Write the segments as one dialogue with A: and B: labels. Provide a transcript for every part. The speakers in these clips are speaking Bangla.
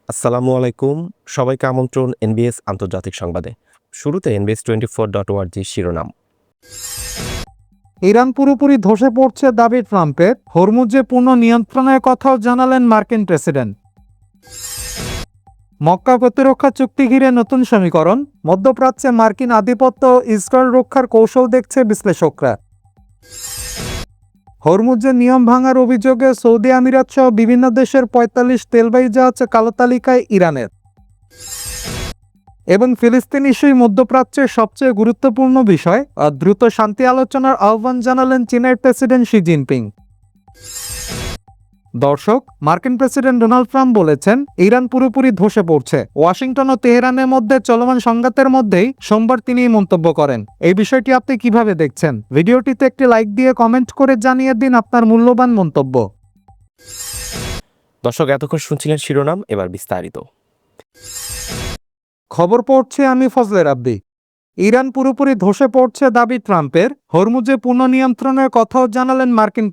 A: আসসালামু আলাইকুম। সবাইকে আমন্ত্রণ এনবিএস আন্তর্জাতিক সংবাদে। শুরুতে NBS24.org শিরোনাম।
B: ইরান পুরোপুরি ধসে পড়ছে দাবি ট্রাম্পের, হরমুজে পূর্ণ নিয়ন্ত্রণের কথাও জানালেন মার্কিন প্রেসিডেন্ট। মক্কা প্রতিরক্ষা চুক্তি ঘিরে নতুন সমীকরণ, মধ্যপ্রাচ্যে মার্কিন আধিপত্য ও ইসরায়েল রক্ষার কৌশল দেখছে বিশ্লেষকরা। হরমুজে নিয়ম ভাঙার অভিযোগে সৌদি আমিরাত সহ বিভিন্ন দেশের ৪৫ তেলবাহী জাহাজ কালো তালিকায় ইরানের। এবং ফিলিস্তিন ইস্যুই মধ্যপ্রাচ্যের সবচেয়ে গুরুত্বপূর্ণ বিষয়, দ্রুত শান্তি আলোচনার আহ্বান জানালেন চীনের প্রেসিডেন্ট শি জিনপিং। দর্শক, মার্কিন প্রেসিডেন্ট ডোনাল্ড ট্রাম্প বলেছেন ইরান পুরোপুরি ধসে পড়ছে। ওয়াশিংটন ও তেহরানের মধ্যে চলমান সংঘাতের মধ্যেই সোমবার তিনি এই মন্তব্য করেন। এই বিষয়টি আপনি কিভাবে দেখছেন? ভিডিওটিতে একটি লাইক দিয়ে কমেন্ট করে জানিয়ে দিন আপনার মূল্যবান মন্তব্য।
A: দর্শক, এতক্ষণ শুনছিলেন শিরোনাম, এবার বিস্তারিত।
B: খবর পড়ছে আমি ফজলে রাব্বি। ইরান পুরোপুরি ধসে পড়ছে দাবি ট্রাম্পের, হরমুজে পূর্ণ নিয়ন্ত্রণের কথাও জানালেন মার্কিন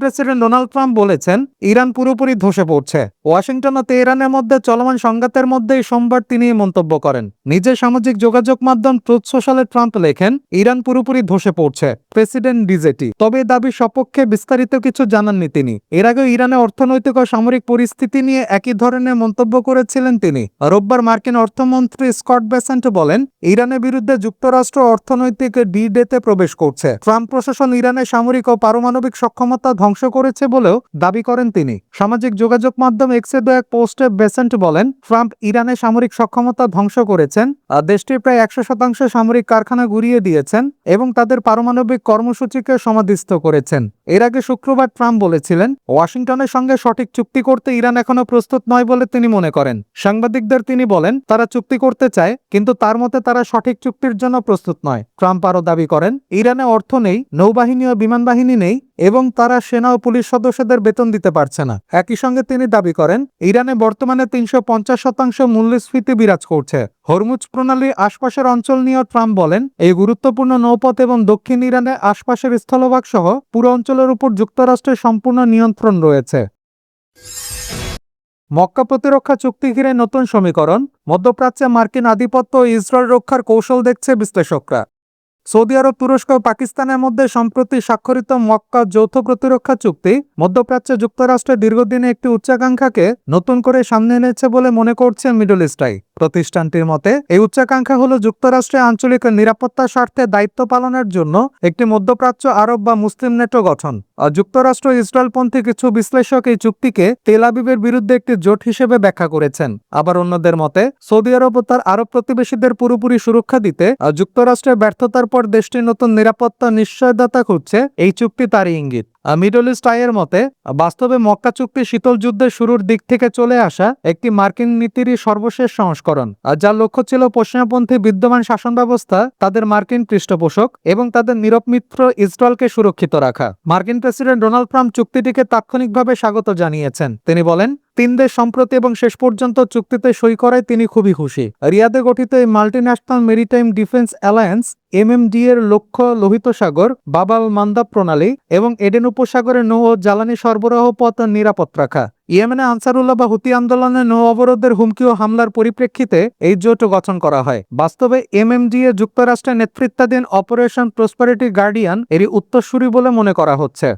B: প্রেসিডেন্ট ডোনাল্ড ট্রাম্প বলেছেন ইরান পুরোপুরি ধসে পড়ছে। ওয়াশিংটন ও তেহরানের মধ্যে চলমান সংঘাতের মধ্যেই সোমবার তিনি এই মন্তব্য করেন। নিজের সামাজিক যোগাযোগ মাধ্যম ট্রুথ সোশ্যালে ট্রাম্প লেখেন, ইরান পুরোপুরি ধসে পড়ছে। প্রেসিডেন্ট ডিজেটি তবে এই দাবির সপক্ষে বিস্তারিত কিছু জানাননি তিনি। এর আগেও ইরানের অর্থনৈতিক ও সামরিক পরিস্থিতি নিয়ে একই ধরনের মন্তব্য করেছিলেন তিনি। রোববার মার্কিন অর্থমন্ত্রী স্কট বেসেন্ট বলেন, ইরানের বিরুদ্ধে যুক্তরাষ্ট্র অর্থনৈতিক ডি-ডেতে প্রবেশ করছে। ট্রাম্প প্রশাসন ইরানের সামরিক ও পারমাণবিক সক্ষমতা ধ্বংস করেছে বলেও দাবি করেন তিনি। সামাজিক যোগাযোগ মাধ্যম এক্সে দেওয়া এক পোস্টে বেসেন্ট বলেন, ট্রাম্প ইরানের সামরিক সক্ষমতা ধ্বংস করেছেন, দেশটির প্রায় ১০০% সামরিক কারখানা গুঁড়িয়ে দিয়েছেন এবং তাদের পারমাণবিক কর্মসূচিকে সমাধিস্থ করেছেন। এর আগে শুক্রবার ট্রাম্প বলেছিলেন, ওয়াশিংটনের সঙ্গে সঠিক চুক্তি করতে ইরান এখনো প্রস্তুত নয় বলে তিনি মনে করেন। সাংবাদিকদের তিনি বলেন, তারা চুক্তি করতে চায়, কিন্তু তার মতে তারা সঠিক চুক্তির জন্য প্রস্তুত নয়। ট্রাম্প আরও দাবি করেন, ইরানে অর্থ নেই, নৌবাহিনী ও বিমান বাহিনী নেই এবং তারা সেনা ও পুলিশ সদস্যদের বেতন দিতে পারছে না। একই সঙ্গে তিনি দাবি করেন, ইরানে বর্তমানে ৩৫০% মূল্যস্ফীতি বিরাজ করছে। হরমুজ প্রণালীর আশপাশের অঞ্চল নিয়েও ট্রাম্প বলেন, এই গুরুত্বপূর্ণ নৌপথ এবং দক্ষিণ ইরানের আশপাশের স্থলভাগ সহ পুরো অঞ্চলের উপর যুক্তরাষ্ট্রের সম্পূর্ণ নিয়ন্ত্রণ রয়েছে। মক্কা প্রতিরক্ষা চুক্তি ঘিরে নতুন সমীকরণ, মধ্যপ্রাচ্যে মার্কিন আধিপত্য ও ইসরায়েল রক্ষার কৌশল দেখছে বিশ্লেষকরা। সৌদি আরব, তুরস্ক ও পাকিস্তানের মধ্যে সম্প্রতি স্বাক্ষরিত মক্কা যৌথ প্রতিরক্ষা চুক্তি মধ্যপ্রাচ্যে যুক্তরাষ্ট্রের দীর্ঘদিনে একটি উচ্চাকাঙ্ক্ষাকে নতুন করে সামনে এনেছে বলে মনে করছে মিডল ইস্ট আই। প্রতিষ্ঠানটির মতে এই উচ্চাকাঙ্ক্ষা হল যুক্তরাষ্ট্রের আঞ্চলিক নিরাপত্তার স্বার্থে দায়িত্ব পালনের জন্য একটি মধ্যপ্রাচ্য আরব বা মুসলিম নেটো গঠন। আর যুক্তরাষ্ট্র ইসরায়েলপন্থী কিছু বিশ্লেষক এই চুক্তিকে তেল আবিবের বিরুদ্ধে একটি জোট হিসেবে ব্যাখ্যা করেছেন। আবার অন্যদের মতে সৌদি আরব ও তার আরব প্রতিবেশীদের পুরোপুরি সুরক্ষা দিতে যুক্তরাষ্ট্রের ব্যর্থতার পর দেশটির নতুন নিরাপত্তা নিশ্চয়তা খুঁজছে এই চুক্তি তারই ইঙ্গিত। মিডল ইস্ট আইয়ের মতে বাস্তবে মক্কা চুক্তি শীতল যুদ্ধের শুরুর দিক থেকে চলে আসা একটি মার্কিন নীতিরই সর্বশেষ সংস্করণ, যার লক্ষ্য ছিল পশ্চিমপন্থী বিদ্যমান শাসন ব্যবস্থা, তাদের মার্কিন পৃষ্ঠপোষক এবং তাদের নীরব মিত্র ইসরায়েলকে সুরক্ষিত রাখা। মার্কিন প্রেসিডেন্ট ডোনাল্ড ট্রাম্প চুক্তিটিকে তাৎক্ষণিকভাবে স্বাগত জানিয়েছেন। তিনি বলেন, তিন দেশ সম্প্রতি এবং শেষ পর্যন্ত চুক্তিতে সই করায় তিনি খুবই খুশি। রিয়াদে গঠিত এই multinational maritime defence alliance MMD এর লক্ষ্য লোহিত সাগর, বাবাল মান্দাব প্রণালী এবং এডেন উপসাগরের নৌ ও জ্বালানি সরবরাহ পথ নিরাপদ রাখা। ইয়েমেনে আনসারুল্লাহ বা হুতি আন্দোলনে নৌ অবরোধের হুমকি ও হামলার পরিপ্রেক্ষিতে এই জোট গঠন করা হয়। বাস্তবে MMD এ যুক্তরাষ্ট্রের নেতৃত্বাধীন অপারেশন প্রসপারিটি গার্ডিয়ান এরই উত্তরসূরি বলে মনে করা হচ্ছে।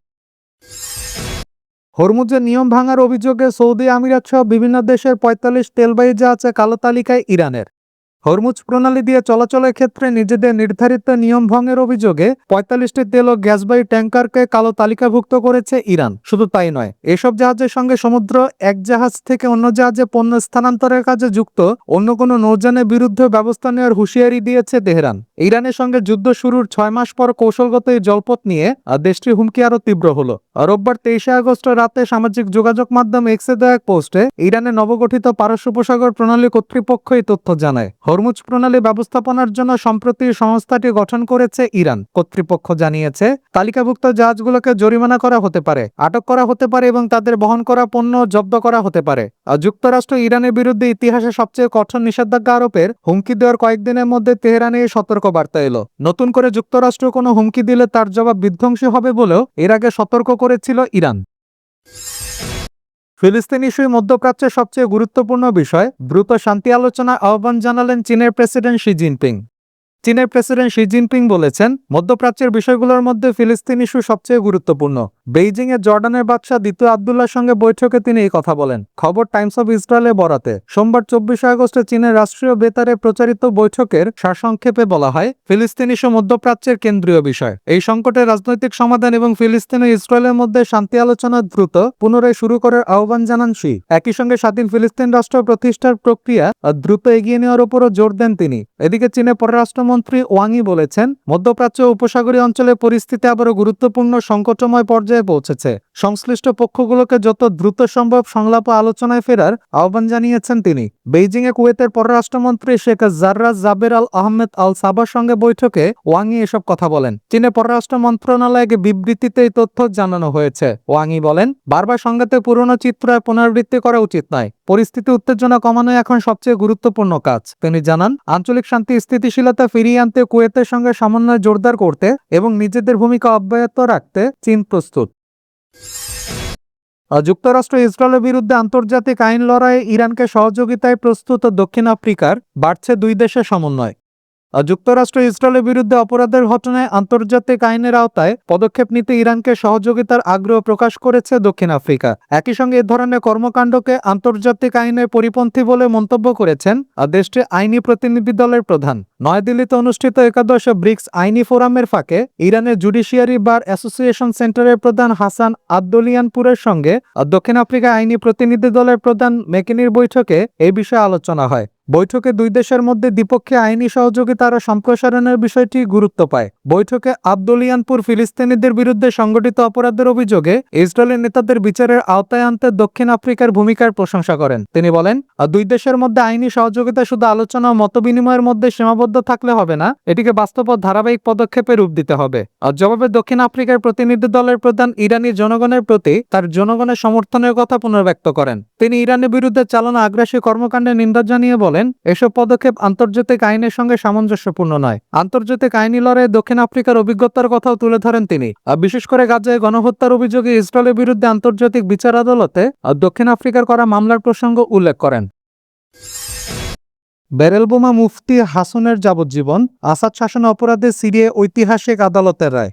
B: হরমুজের নিয়ম ভাঙার অভিযোগে সৌদি আমিরাত সহ বিভিন্ন দেশের ৪৫ তেলবাহী জাহাজ কালো তালিকায় ইরানের। হরমুজ প্রণালী দিয়ে চলাচলের ক্ষেত্রে নিজেদের নির্ধারিত নিয়ম ভঙ্গের অভিযোগে ৪৫টি তেল ও গ্যাসবাহী ট্যাঙ্কারকে কালো তালিকাভুক্ত করেছে ইরান। শুধু তাই নয়, এসব জাহাজের সঙ্গে সমুদ্র এক জাহাজ থেকে অন্য জাহাজে পণ্য স্থানান্তরের কাজে যুক্ত অন্য কোনো নৌযানের বিরুদ্ধে ব্যবস্থা নেওয়ার হুঁশিয়ারি দিয়েছে তেহরান। ইরানের সঙ্গে যুদ্ধ শুরুর ৬ মাস পর কৌশলগত এই জলপথ নিয়ে দেশটির হুমকি আরও তীব্র হলো। রোববার ২৩ আগস্ট রাতে সামাজিক যোগাযোগ মাধ্যম এক্সে দেওয়া এক পোস্টে ইরানের নবগঠিত পারস্য উপসাগর প্রণালী কর্তৃপক্ষ এই তথ্য জানায়। হরমুজ প্রণালী ব্যবস্থাপনার জন্য সম্প্রতি সংস্থাটি গঠন করেছে ইরান। কর্তৃপক্ষ জানিয়েছে, তালিকাভুক্ত জাহাজগুলোকে জরিমানা করা হতে পারে, আটক করা হতে পারে এবং তাদের বহন করা পণ্য জব্দ করা হতে পারে। যুক্তরাষ্ট্র ইরানের বিরুদ্ধে ইতিহাসে সবচেয়ে কঠোর নিষেধাজ্ঞা আরোপের হুমকি দেওয়ার কয়েকদিনের মধ্যে তেহরানে এই সতর্কবার্তা এলো। নতুন করে যুক্তরাষ্ট্র কোনো হুমকি দিলে তার জবাব বিধ্বংসী হবে বলেও এর আগে সতর্ক করেছিল ইরান। ফিলিস্তিন ইস্যুই মধ্যপ্রাচ্যের সবচেয়ে গুরুত্বপূর্ণ বিষয়, দ্রুত শান্তি আলোচনার আহ্বান জানালেন চীনের প্রেসিডেন্ট শি জিনপিং। চীনের প্রেসিডেন্ট শি জিনপিং বলেছেন, মধ্যপ্রাচ্যের বিষয়গুলোর মধ্যে ফিলিস্তিন ইস্যু সবচেয়ে গুরুত্বপূর্ণ। বেইজিংয়ে জর্ডানের বাদশাহ দ্বিতীয় আব্দুল্লাহর সঙ্গে বৈঠকে তিনি এই কথা বলেন। খবর টাইমস অব ইসরায়েলের বরাতে সোমবার 24 আগস্টে চীনের রাষ্ট্রীয় বেতারে প্রচারিত বৈঠকের সারসংক্ষেপে বলা হয়, ফিলিস্তিন ইস্যু মধ্যপ্রাচ্যের কেন্দ্রীয় বিষয়। এই সংকটের রাজনৈতিক সমাধান এবং ফিলিস্তিন ও ইসরায়েলের মধ্যে শান্তি আলোচনা দ্রুত পুনরায় শুরু করার আহ্বান জানান শি। একই সঙ্গে স্বাধীন ফিলিস্তিন রাষ্ট্র প্রতিষ্ঠার প্রক্রিয়া দ্রুত এগিয়ে নেওয়ার উপরও জোর দেন তিনি। এদিকে চীনের পররাষ্ট্রমন্ত্রী ওয়াংই বলেছেন, মধ্যপ্রাচ্য উপসাগরীয় অঞ্চলের পরিস্থিতি আবারও গুরুত্বপূর্ণ সংকটময় পর্যায়ে পৌঁছেছে। সংশ্লিষ্ট পক্ষগুলোকে যত দ্রুত সম্ভব সংলাপ ও আলোচনায় ফেরার আহ্বান জানিয়েছেন তিনি। বেইজিংয়ে কুয়েতের পররাষ্ট্রমন্ত্রী শেখ জাররাস জাবের আল আহমেদ আল সাবার সঙ্গে বৈঠকে ওয়াংই এসব কথা বলেন। চীনের পররাষ্ট্র মন্ত্রণালয়কে বিবৃতিতে এই তথ্য জানানো হয়েছে। ওয়াংই বলেন, বারবার সংঘাতের পুরনো চিত্র আর পুনরাবৃত্তি করা উচিত নয়। পরিস্থিতি উত্তেজনা কমানোই এখন সবচেয়ে গুরুত্বপূর্ণ কাজ। তিনি জানান, আঞ্চলিক শান্তি স্থিতিশীলতা ফিরিয়ে আনতে কুয়েতের সঙ্গে সমন্বয় জোরদার করতে এবং নিজেদের ভূমিকা অব্যাহত রাখতে চীন প্রস্তুত। যুক্তরাষ্ট্র ইসরায়েলের বিরুদ্ধে আন্তর্জাতিক আইন লড়াইয়ে ইরানকে সহযোগিতায় প্রস্তুত দক্ষিণ আফ্রিকার, বাড়ছে দুই দেশের সমন্বয়। যুক্তরাষ্ট্র ইসরায়েলের বিরুদ্ধে অপরাধের ঘটনায় আন্তর্জাতিক আইনের আওতায় পদক্ষেপ নিতে ইরানকে সহযোগিতার আগ্রহ প্রকাশ করেছে দক্ষিণ আফ্রিকা। একই সঙ্গে এ ধরনের কর্মকাণ্ডকে আন্তর্জাতিক আইনের পরিপন্থী বলে মন্তব্য করেছেন দেশটির আইনি প্রতিনিধি দলের প্রধান। নয়াদিল্লিতে অনুষ্ঠিত একাদশ ব্রিক্স আইনি ফোরামের ফাঁকে ইরানের জুডিশিয়ারি বার অ্যাসোসিয়েশন সেন্টারের প্রধান হাসান আব্দুলিয়ানপুরের সঙ্গে দক্ষিণ আফ্রিকা আইনি প্রতিনিধি দলের প্রধান মেকিনির বৈঠকে এই বিষয়ে আলোচনা হয়। বৈঠকে দুই দেশের মধ্যে দ্বিপক্ষীয় আইনি সহযোগিতা আরও সম্প্রসারণের বিষয়টি গুরুত্ব পায়। বৈঠকে আব্দুলিয়ানপুর ফিলিস্তিনিদের বিরুদ্ধে সংগঠিত অপরাধের অভিযোগে ইসরায়েলের নেতাদের বিচারের আওতায় আনতে দক্ষিণ আফ্রিকার ভূমিকার প্রশংসা করেন। তিনি বলেন, দুই দেশের মধ্যে আইনি সহযোগিতা শুধু আলোচনা ও মতবিনিময়ের মধ্যে সীমাবদ্ধ থাকলে হবে না, এটিকে বাস্তব ও ধারাবাহিক পদক্ষেপে রূপ দিতে হবে। জবাবে দক্ষিণ আফ্রিকার প্রতিনিধি দলের প্রধান ইরানি জনগণের প্রতি তার জনগণের সমর্থনের কথা পুনর্ব্যক্ত করেন। তিনি ইরানের বিরুদ্ধে চালানো আগ্রাসী কর্মকাণ্ডের নিন্দা জানিয়ে বলেন, এসব পদক্ষেপ আন্তর্জাতিক আইনের সঙ্গে সামঞ্জস্যপূর্ণ নয়। আন্তর্জাতিক আইনি লড়াইয়ে দক্ষিণ আফ্রিকার অভিজ্ঞতার কথাও তুলে ধরেন তিনি। বিশেষ করে গাজায় গণহত্যার অভিযোগে ইসরায়েলের বিরুদ্ধে আন্তর্জাতিক বিচার আদালতে দক্ষিণ আফ্রিকার করা মামলার প্রসঙ্গ উল্লেখ করেন। ব্যারেল বোমা মুফতি হাসনের যাবজ্জীবন, আসাদ শাসন অপরাধে সিরিয়ায় ঐতিহাসিক আদালতের রায়।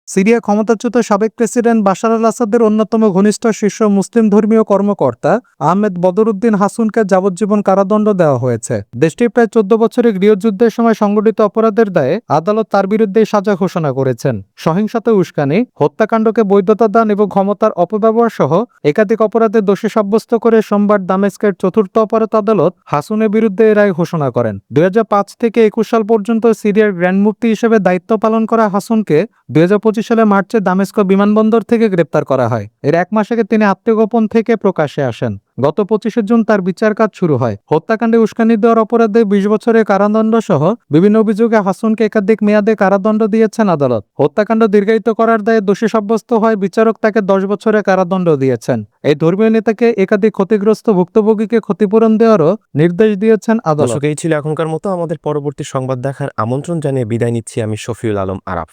B: সিরিয়া ক্ষমতাচ্যুত সাবেক প্রেসিডেন্ট বাশার আল আসাদের অন্যতম ঘনিষ্ঠ শীর্ষ মুসলিম ধর্মীয় কর্মকর্তা আহমেদ বদরুদ্দিন হাসুনকে যাবজ্জীবন কারাদণ্ড দেওয়া হয়েছে। দেশটির প্রায় 14 বছরের গৃহযুদ্ধের সময় সংগঠিত অপরাধের দায়ে আদালত তার বিরুদ্ধে সাজা ঘোষণা করেছেন। সহিংসতা, উস্কানি, হত্যাকাণ্ডকে বৈধতা দান এবং ক্ষমতার অপব্যবহার সহ একাধিক অপরাধে দোষী সাব্যস্ত করে সোমবার দামেস্কের চতুর্থ অপরাধ আদালত হাসুনের বিরুদ্ধে এই রায় ঘোষণা করেন। 2005 থেকে 21 সাল পর্যন্ত সিরিয়ার গ্র্যান্ড মুফতি হিসেবে দায়িত্ব পালন করা হাসুনকে 2025 সালে মার্চে দামেস্ক বিমানবন্দর থেকে গ্রেপ্তার করা হয়। এর এক মাস আগে তিনি আত্মগোপন থেকে প্রকাশ্যে আসেন। গত 25 জুন তার বিচার কাজ শুরু হয়। হত্যাকাণ্ডে উস্কানি দেওয়ার অপরাধে 20 বছরের কারাদণ্ড সহ বিভিন্ন অভিযোগে হাসুনকে একাধিক মেয়াদে কারাদণ্ড দিয়েছেন আদালত। হত্যাকাণ্ড দীর্ঘায়িত করার দায়ে দোষী সাব্যস্ত হয় বিচারক তাকে 10 বছরের কারাদণ্ড দিয়েছেন। এই ধর্মীয় নেতাকে একাধিক ক্ষতিগ্রস্ত ভুক্তভোগীকে ক্ষতিপূরণ দেওয়ারও নির্দেশ দিয়েছেন আদালত।
A: দর্শক, এই ছিল এখনকার মতো। আমাদের পরবর্তী সংবাদ দেখার আমন্ত্রণ জানিয়ে বিদায় নিচ্ছি আমি শফিউল আলম আরাফ।